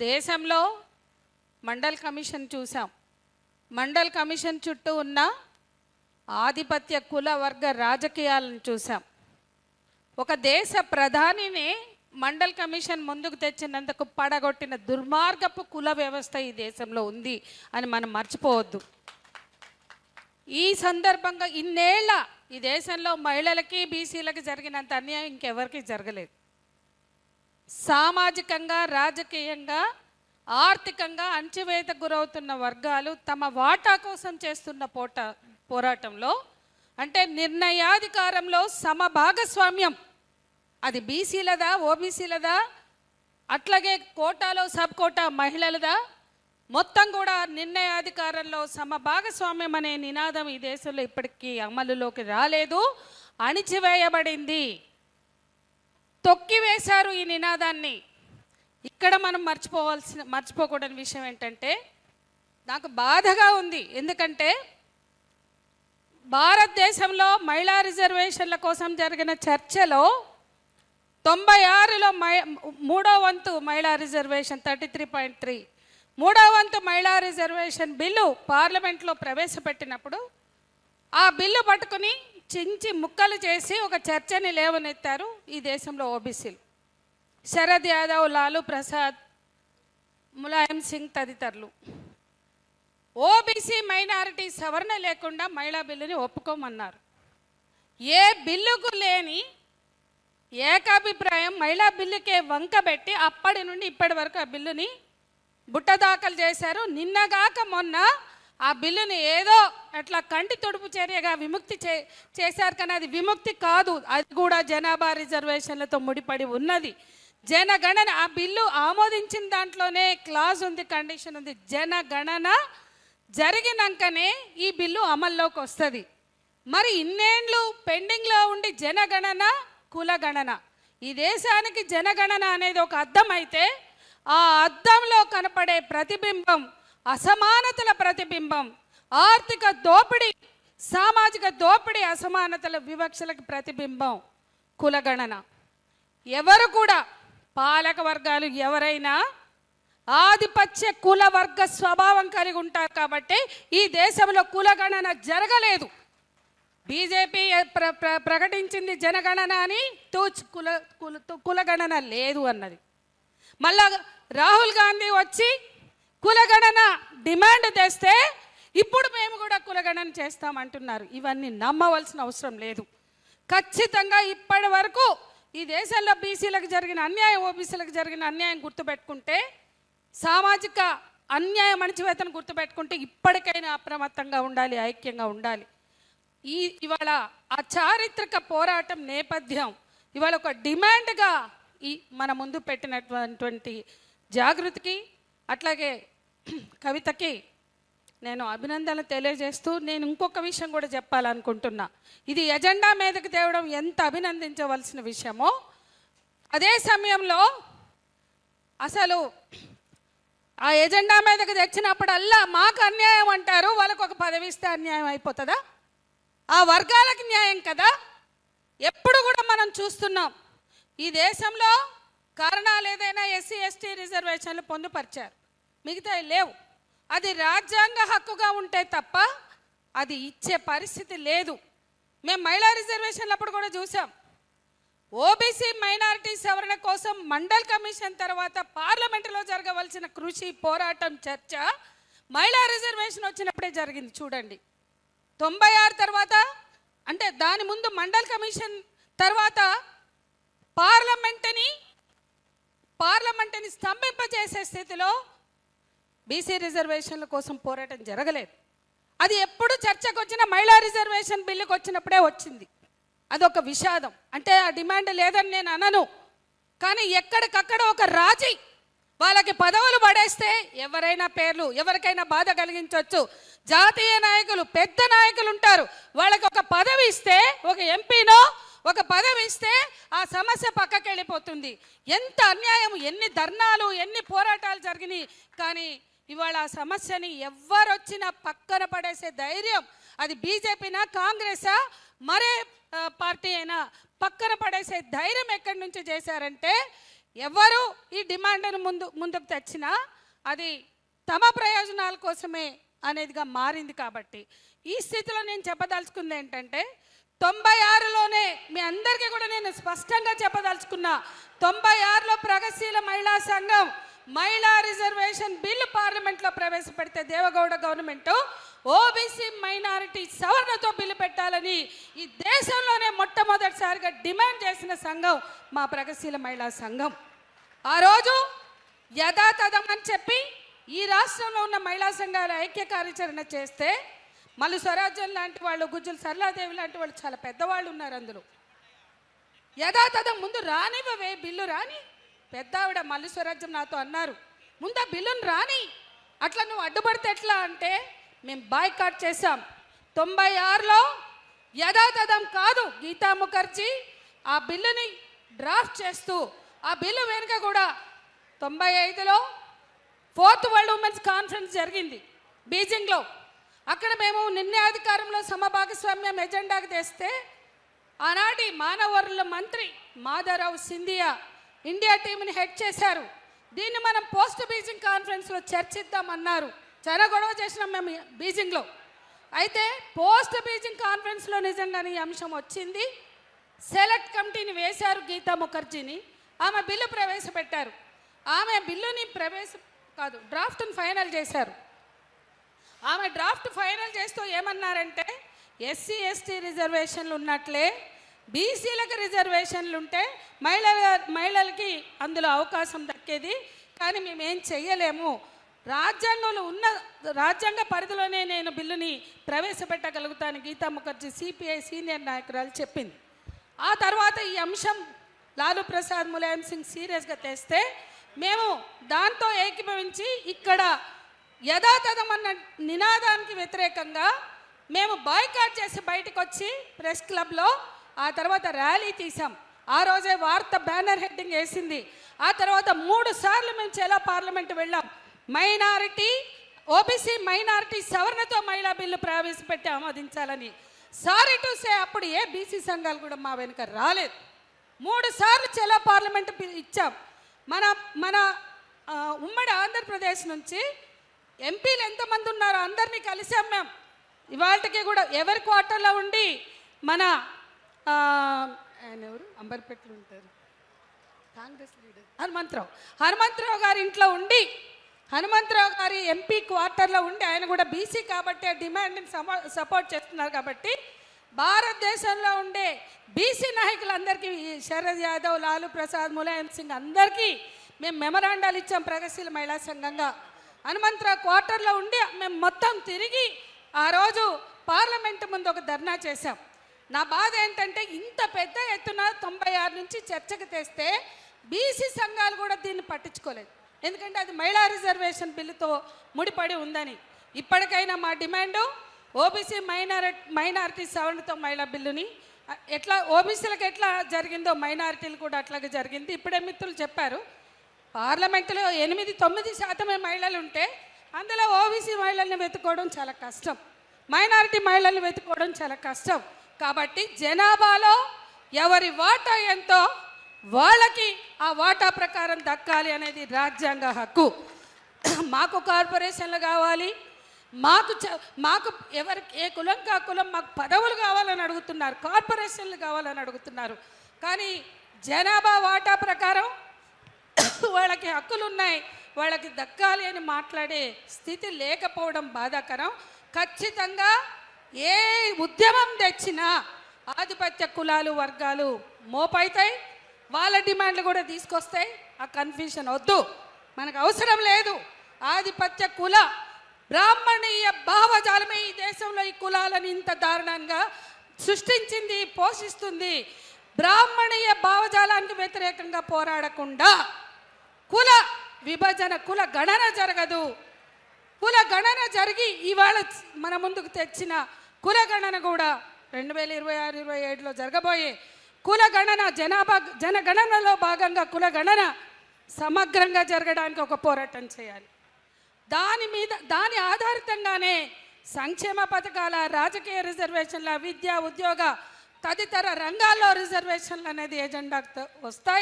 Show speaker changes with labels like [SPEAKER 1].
[SPEAKER 1] దేశంలో మండల్ కమిషన్ చూసాం. మండల్ కమిషన్ చుట్టూ ఉన్న ఆధిపత్య కుల వర్గ రాజకీయాలను చూసాం. ఒక దేశ ప్రధానిని మండల్ కమిషన్ ముందుకు తెచ్చినందుకు పడగొట్టిన దుర్మార్గపు కుల వ్యవస్థ ఈ దేశంలో ఉంది అని మనం మర్చిపోవద్దు. ఈ సందర్భంగా ఇన్నేళ్ల ఈ దేశంలో మహిళలకి బీసీలకి జరిగినంత అన్యాయం ఇంకెవరికి జరగలేదు. సామాజికంగా రాజకీయంగా ఆర్థికంగా అణచివేతకు గురవుతున్న వర్గాలు తమ వాటా కోసం చేస్తున్న పోరాటంలో అంటే నిర్ణయాధికారంలో సమభాగస్వామ్యం, అది బీసీలదా ఓబీసీలదా అట్లాగే కోటాలో సబ్ కోటా మహిళలదా, మొత్తం కూడా నిర్ణయాధికారంలో సమభాగస్వామ్యం అనే నినాదం ఈ దేశంలో ఇప్పటికీ అమలులోకి రాలేదు, అణిచివేయబడింది, తొక్కివేశారు ఈ నినాదాన్ని. ఇక్కడ మనం మర్చిపోకూడని విషయం ఏంటంటే నాకు బాధగా ఉంది. ఎందుకంటే భారతదేశంలో మహిళా రిజర్వేషన్ల కోసం జరిగిన చర్చలో 96లో మూడో వంతు మహిళా రిజర్వేషన్ 33.3 మూడో వంతు మహిళా రిజర్వేషన్ బిల్లు పార్లమెంట్లో ప్రవేశపెట్టినప్పుడు ఆ బిల్లు పట్టుకుని చించి ముక్కలు చేసి ఒక చర్చని లేవనెత్తారు ఈ దేశంలో ఓబీసీలు. శరద్ యాదవ్, లాలూ ప్రసాద్, ములాయం సింగ్ తదితరులు. ఓబీసీ మైనారిటీ సవరణ లేకుండా మహిళా బిల్లుని ఒప్పుకోమన్నారు. ఏ బిల్లుకు లేని ఏకాభిప్రాయం మహిళా బిల్లుకే వంకబెట్టి అప్పటి నుండి ఇప్పటి వరకు ఆ బిల్లుని బుట్ట దాఖలు చేశారు. నిన్నగాక మొన్న ఆ బిల్లుని ఏదో అట్లా కంటి తొడుపు చర్యగా విముక్తి చేశారు. కానీ అది విముక్తి కాదు, అది కూడా జనాభా రిజర్వేషన్లతో ముడిపడి ఉన్నది. జనగణన ఆ బిల్లు ఆమోదించిన దాంట్లోనే క్లాజ్ ఉంది, కండిషన్ ఉంది, జనగణన జరిగినాకనే ఈ బిల్లు అమల్లోకి వస్తుంది. మరి ఇన్నేండ్లు పెండింగ్లో ఉండి జనగణన కులగణన, ఈ దేశానికి జనగణన అనేది ఒక అద్దం అయితే ఆ అద్దంలో కనపడే ప్రతిబింబం అసమానతల ప్రతిబింబం, ఆర్థిక దోపిడీ, సామాజిక దోపిడీ, అసమానతల వివక్షలకు ప్రతిబింబం కులగణన. ఎవరు కూడా పాలక వర్గాలు ఎవరైనా ఆధిపత్య కుల వర్గ స్వభావం కలిగి ఉంటారు కాబట్టి ఈ దేశంలో కులగణన జరగలేదు. బీజేపీ ప్రకటించింది జనగణన అని, కులగణన లేదు అన్నది. మళ్ళా రాహుల్ గాంధీ వచ్చి కులగణన డిమాండ్ తెస్తే ఇప్పుడు మేము కూడా కులగణన చేస్తామంటున్నారు. ఇవన్నీ నమ్మవలసిన అవసరం లేదు. ఖచ్చితంగా ఇప్పటి వరకు ఈ దేశంలో బీసీలకు జరిగిన అన్యాయం, ఓబీసీలకు జరిగిన అన్యాయం గుర్తుపెట్టుకుంటే, సామాజిక అన్యాయం అణచివేతను గుర్తుపెట్టుకుంటే ఇప్పటికైనా అప్రమత్తంగా ఉండాలి, ఐక్యంగా ఉండాలి. ఇవాళ ఆ చారిత్రక పోరాటం నేపథ్యం ఇవాళ ఒక డిమాండ్గా మన ముందు పెట్టినటువంటి జాగృతికి అట్లాగే కవితకి నేను అభినందనలు తెలియజేస్తూ నేను ఇంకొక విషయం కూడా చెప్పాలనుకుంటున్నా. ఇది ఎజెండా మీదకి తేవడం ఎంత అభినందించవలసిన విషయమో, అదే సమయంలో అసలు ఆ ఎజెండా మీదకి తెచ్చినప్పుడల్లా మాకు అన్యాయం అంటారు, వాళ్ళకు ఒక పదవి ఇస్తే అన్యాయం అయిపోతుందా? ఆ వర్గాలకు న్యాయం కదా. ఎప్పుడు కూడా మనం చూస్తున్నాం ఈ దేశంలో కారణాలు ఏదైనా ఎస్సీ ఎస్టీ రిజర్వేషన్లు పొందుపరిచారు, మిగతా లేవు. అది రాజ్యాంగ హక్కుగా ఉంటే తప్ప అది ఇచ్చే పరిస్థితి లేదు. మేము మహిళా రిజర్వేషన్లు అప్పుడు కూడా చూసాం. ఓబీసీ మైనారిటీ సవరణ కోసం మండల్ కమిషన్ తర్వాత పార్లమెంటులో జరగవలసిన కృషి, పోరాటం, చర్చ మహిళా రిజర్వేషన్ వచ్చినప్పుడే జరిగింది. చూడండి, 96 తర్వాత అంటే దాని ముందు మండల్ కమిషన్ తర్వాత పార్లమెంటుని స్తంభింపజేసే స్థితిలో బీసీ రిజర్వేషన్ల కోసం పోరాటం జరగలేదు. అది ఎప్పుడు చర్చకు వచ్చిన మహిళా రిజర్వేషన్ బిల్లుకు వచ్చినప్పుడే వచ్చింది. అదొక విషాదం. అంటే ఆ డిమాండ్ లేదని నేను అనను, కానీ ఎక్కడికక్కడ ఒక రాజీ, వాళ్ళకి పదవులు పడేస్తే ఎవరైనా పేర్లు ఎవరికైనా బాధ కలిగించవచ్చు. జాతీయ నాయకులు, పెద్ద నాయకులు ఉంటారు, వాళ్ళకి ఒక పదవి ఇస్తే, ఒక ఎంపీనో ఒక పదవి ఇస్తే ఆ సమస్య పక్కకి వెళ్ళిపోతుంది. ఎంత అన్యాయం, ఎన్ని ధర్నాలు, ఎన్ని పోరాటాలు జరిగినాయి, కానీ ఇవాళ ఆ సమస్యని ఎవరొచ్చినా పక్కన పడేసే ధైర్యం, అది బీజేపీనా కాంగ్రెసా మరే పార్టీ అయినా పక్కన పడేసే ధైర్యం ఎక్కడి నుంచి చేశారంటే ఎవరు ఈ డిమాండ్ను ముందుకు తెచ్చినా అది తమ ప్రయోజనాల కోసమే అనేదిగా మారింది. కాబట్టి ఈ స్థితిలో నేను చెప్పదలుచుకుంది ఏంటంటే 96లోనే మీ అందరికీ కూడా నేను స్పష్టంగా చెప్పదలుచుకున్నా, 96లో ప్రగతిశీల మహిళా సంఘం మహిళా రిజర్వేషన్ బిల్లు పార్లమెంట్లో ప్రవేశపెడితే దేవగౌడ గవర్నమెంట్ ఓబీసీ మైనారిటీ సవరణతో బిల్లు పెట్టాలని ఈ దేశంలోనే మొట్టమొదటిసారిగా డిమాండ్ చేసిన సంఘం మా ప్రగతిశీల మహిళా సంఘం. ఆ రోజు యథాతథం అని చెప్పి ఈ రాష్ట్రంలో ఉన్న మహిళా సంఘాల ఐక్య కార్యాచరణ చేస్తే మల్లు స్వరాజ్యం లాంటి వాళ్ళు, గుజ్జుల సరళాదేవి లాంటి వాళ్ళు చాలా పెద్దవాళ్ళు ఉన్నారు అందులో. యథాతథం ముందు రానివ్వవే బిల్లు రాని, పెద్ద ఆవిడ మల్లు స్వరాజ్యం నాతో అన్నారు, ముందు ఆ బిల్లును రాని, అట్లా నువ్వు అడ్డుపడితే ఎట్లా అంటే మేము బాయ్కాట్ చేశాం. 96లో యథాతథం కాదు, గీతా ముఖర్జీ ఆ బిల్లుని డ్రాఫ్ట్ చేస్తూ ఆ బిల్లు వెనుక కూడా 95లో 4th వరల్డ్ ఉమెన్స్ కాన్ఫరెన్స్ జరిగింది బీజింగ్లో. అక్కడ మేము నిర్ణయాధికారంలో సమభాగస్వామ్యం ఎజెండాకి తెస్తే ఆనాటి మానవ వనరుల మంత్రి మాధవరావు సింధియా ఇండియా టీంని హెడ్ చేశారు. దీన్ని మనం పోస్ట్ బీజింగ్ కాన్ఫరెన్స్లో చర్చిద్దామన్నారు. చాలా గొడవ చేసినాం మేము బీజింగ్లో. అయితే పోస్ట్ బీజింగ్ కాన్ఫరెన్స్లో నిజంగానే ఈ అంశం వచ్చింది. సెలెక్ట్ కమిటీని వేశారు గీతా ముఖర్జీని, ఆమె బిల్లు ప్రవేశపెట్టారు. ఆమె బిల్లుని డ్రాఫ్ట్ని ఫైనల్ చేశారు. ఆమె డ్రాఫ్ట్ ఫైనల్ చేస్తూ ఏమన్నారంటే ఎస్సీ ఎస్టీ రిజర్వేషన్లు ఉన్నట్లే బీసీలకు రిజర్వేషన్లు ఉంటే మహిళలకి అందులో అవకాశం దక్కేది, కానీ మేమేం చెయ్యలేము, రాజ్యాంగంలో ఉన్న రాజ్యాంగ పరిధిలోనే నేను బిల్లుని ప్రవేశపెట్టగలుగుతాను గీతా ముఖర్జీ సిపిఐ సీనియర్ నాయకురాలు చెప్పింది. ఆ తర్వాత ఈ అంశం లాలూ ప్రసాద్ ములాయం సింగ్ సీరియస్గా తెస్తే మేము దాంతో ఏకీభవించి ఇక్కడ యథాతథం అన్న నినాదానికి వ్యతిరేకంగా మేము బాయ్కాట్ చేసి బయటకు వచ్చి ప్రెస్ క్లబ్లో ఆ తర్వాత ర్యాలీ తీసాం. ఆ రోజే వార్త బ్యానర్ హెడ్డింగ్ వేసింది. ఆ తర్వాత 3 సార్లు మేము చాలా పార్లమెంట్ వెళ్ళాం. ఓబీసీ మైనారిటీ సవరణతో మహిళా బిల్లు ప్రవేశపెట్టి ఆమోదించాలని. సారీ టు సే అప్పుడు ఏ బీసీ సంఘాలు కూడా మా వెనుక రాలేదు. 3 సార్లు చాలా పార్లమెంట్ ఇచ్చాం. మన ఉమ్మడి ఆంధ్రప్రదేశ్ నుంచి ఎంపీలు ఎంతమంది ఉన్నారో అందరినీ కలిసాం మేము. ఇవాళకి కూడా ఎవరి క్వార్టర్లో ఉండి మన ఆయన ఎవరు అంబర్పేటలో ఉంటారు కాంగ్రెస్ లీడర్ హనుమంతరావు గారి ఇంట్లో ఉండి, హనుమంతరావు గారి ఎంపీ క్వార్టర్లో ఉండి, ఆయన కూడా బీసీ కాబట్టి ఆ డిమాండ్ని సపోర్ట్ చేస్తున్నారు. కాబట్టి భారతదేశంలో ఉండే బీసీ నాయకులందరికీ శరద్ యాదవ్, లాలూ ప్రసాద్, ములాయం సింగ్ అందరికీ మేము మెమరాండాలు ఇచ్చాం ప్రగతిశీల మహిళా సంఘంగా. హనుమంతరావు క్వార్టర్లో ఉండి మేము మొత్తం తిరిగి ఆ రోజు పార్లమెంటు ముందు ఒక ధర్నా చేశాం. నా బాధ ఏంటంటే ఇంత పెద్ద ఎత్తున 96 నుంచి చర్చకు తెస్తే బీసీ సంఘాలు కూడా దీన్ని పట్టించుకోలేదు. ఎందుకంటే అది మహిళా రిజర్వేషన్ బిల్లుతో ముడిపడి ఉందని. ఇప్పటికైనా మా డిమాండు ఓబీసీ మైనారిటీ సవరణతో మహిళా బిల్లుని ఎట్లా ఓబీసీలకు ఎట్లా జరిగిందో మైనారిటీలు కూడా అట్లాగే జరిగింది. ఇప్పుడే మిత్రులు చెప్పారు, పార్లమెంటులో 8-9% మహిళలు ఉంటే అందులో ఓబీసీ మహిళల్ని వెతుక్కోవడం చాలా కష్టం, మైనారిటీ మహిళల్ని వెతుక్కోవడం చాలా కష్టం. కాబట్టి జనాభాలో ఎవరి వాటా ఎంతో వాళ్ళకి ఆ వాటా ప్రకారం దక్కాలి అనేది రాజ్యాంగ హక్కు. మాకు కార్పొరేషన్లు కావాలి, మాకు ఎవరికి ఏ కులం కా కులం మాకు పదవులు కావాలని అడుగుతున్నారు, కార్పొరేషన్లు కావాలని అడుగుతున్నారు. కానీ జనాభా వాటా ప్రకారం వాళ్ళకి హక్కులు ఉన్నాయి, వాళ్ళకి దక్కాలి అని మాట్లాడే స్థితి లేకపోవడం బాధాకరం. ఖచ్చితంగా ఏ ఉద్యమం తెచ్చినా ఆధిపత్య కులాలు వర్గాలు మోపైతాయి, వాళ్ళ డిమాండ్లు కూడా తీసుకొస్తాయి. ఆ కన్ఫ్యూషన్ వద్దు, మనకు అవసరం లేదు. ఆధిపత్య కుల బ్రాహ్మణీయ భావజాలమే ఈ దేశంలో ఈ కులాలను ఇంత దారుణంగా సృష్టించింది, పోషిస్తుంది. బ్రాహ్మణీయ భావజాలానికి వ్యతిరేకంగా పోరాడకుండా కుల విభజన, కుల గణన జరగదు. కుల గణన జరిగి ఇవాళ మన ముందుకు తెచ్చిన కుల గణన కూడా 2026-27లో జరగబోయే కుల గణన జనగణనలో భాగంగా కుల గణన సమగ్రంగా జరగడానికి ఒక పోరాటం చేయాలి. దాని ఆధారితంగానే సంక్షేమ పథకాల, రాజకీయ రిజర్వేషన్ల, విద్య, ఉద్యోగ తదితర రంగాల్లో రిజర్వేషన్లు అనేది ఎజెండాతో వస్తాయి.